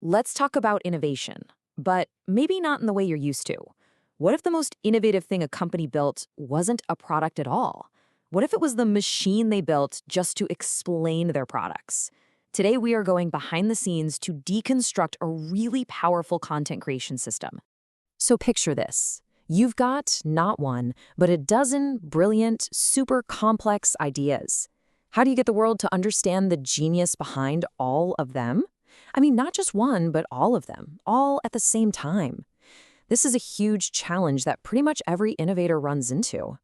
Let's talk about innovation, but maybe not in the way you're used to. What if the most innovative thing a company built wasn't a product at all? What if it was the machine they built just to explain their products? Today, we are going behind the scenes to deconstruct a really powerful content creation system. So picture this. You've got not one, but a dozen brilliant, super complex ideas. How do you get the world to understand the genius behind all of them? I mean, not just one, but all of them, all at the same time. This is a huge challenge that pretty much every innovator runs into.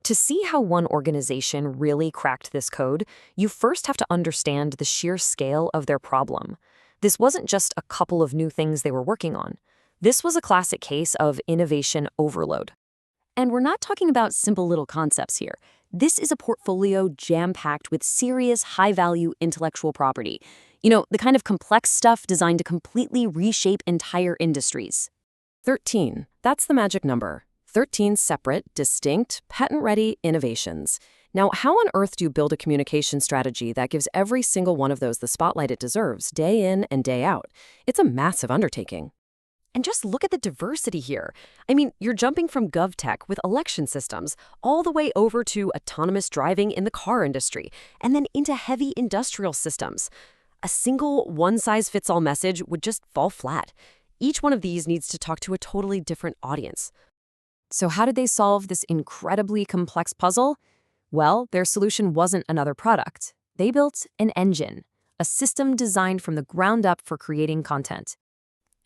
To see how one organization really cracked this code, you first have to understand the sheer scale of their problem. This wasn't just a couple of new things they were working on. This was a classic case of innovation overload. And we're not talking about simple little concepts here. This is a portfolio jam-packed with serious, high-value intellectual property. You know, the kind of complex stuff designed to completely reshape entire industries. 13. That's the magic number. 13 separate, distinct, patent-ready innovations. Now, how on earth do you build a communication strategy that gives every single one of those the spotlight it deserves, day in and day out? It's a massive undertaking. And just look at the diversity here. I mean, you're jumping from GovTech with election systems all the way over to autonomous driving in the car industry, and then into heavy industrial systems. A single one-size-fits-all message would just fall flat. Each one of these needs to talk to a totally different audience. So how did they solve this incredibly complex puzzle? Well, their solution wasn't another product. They built an engine, a system designed from the ground up for creating content.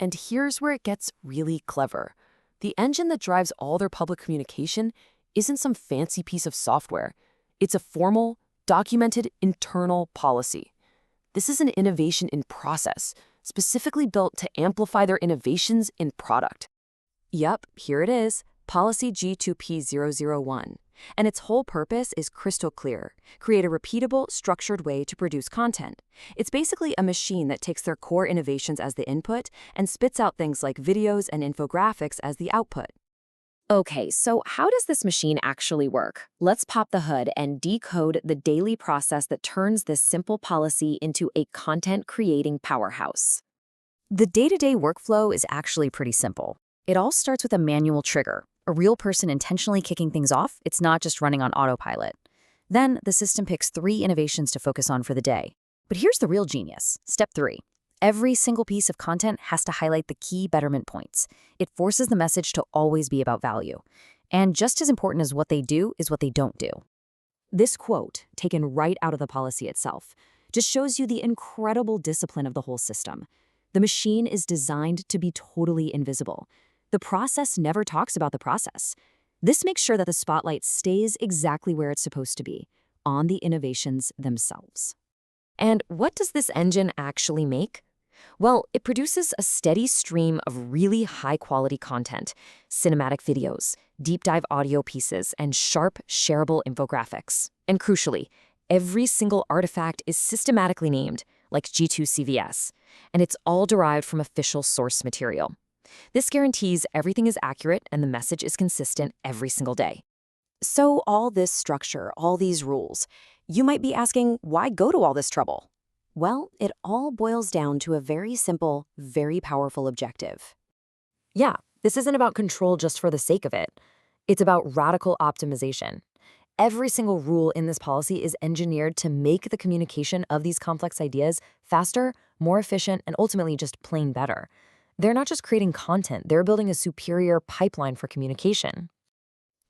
And here's where it gets really clever. The engine that drives all their public communication isn't some fancy piece of software. It's a formal, documented internal policy. This is an innovation in process, specifically built to amplify their innovations in product. Yep, here it is, Policy G2P001. And its whole purpose is crystal clear: create a repeatable, structured way to produce content. It's basically a machine that takes their core innovations as the input and spits out things like videos and infographics as the output. Okay, so how does this machine actually work? Let's pop the hood and decode the daily process that turns this simple policy into a content-creating powerhouse. The day-to-day workflow is actually pretty simple. It all starts with a manual trigger, a real person intentionally kicking things off. It's not just running on autopilot. Then the system picks 3 innovations to focus on for the day. But here's the real genius. Step 3. Every single piece of content has to highlight the key betterment points. It forces the message to always be about value. And just as important as what they do is what they don't do. This quote, taken right out of the policy itself, just shows you the incredible discipline of the whole system. The machine is designed to be totally invisible. The process never talks about the process. This makes sure that the spotlight stays exactly where it's supposed to be, on the innovations themselves. And what does this engine actually make? Well, it produces a steady stream of really high-quality content, cinematic videos, deep dive audio pieces, and sharp, shareable infographics. And crucially, every single artifact is systematically named, like G2CVS, and it's all derived from official source material. This guarantees everything is accurate and the message is consistent every single day. So all this structure, all these rules, you might be asking, why go to all this trouble? Well, it all boils down to a very simple, very powerful objective. Yeah, this isn't about control just for the sake of it. It's about radical optimization. Every single rule in this policy is engineered to make the communication of these complex ideas faster, more efficient, and ultimately just plain better. They're not just creating content, they're building a superior pipeline for communication.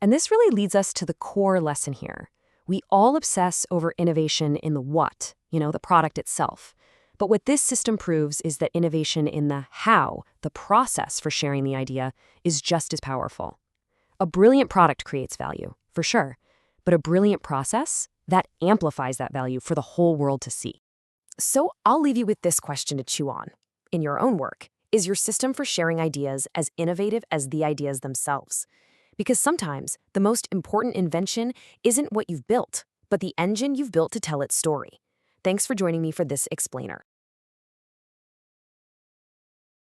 And this really leads us to the core lesson here. We all obsess over innovation in the what, the product itself. But what this system proves is that innovation in the how, the process for sharing the idea, is just as powerful. A brilliant product creates value, for sure, but a brilliant process, that amplifies that value for the whole world to see. So I'll leave you with this question to chew on. In your own work, is your system for sharing ideas as innovative as the ideas themselves? Because sometimes the most important invention isn't what you've built, but the engine you've built to tell its story. Thanks for joining me for this explainer.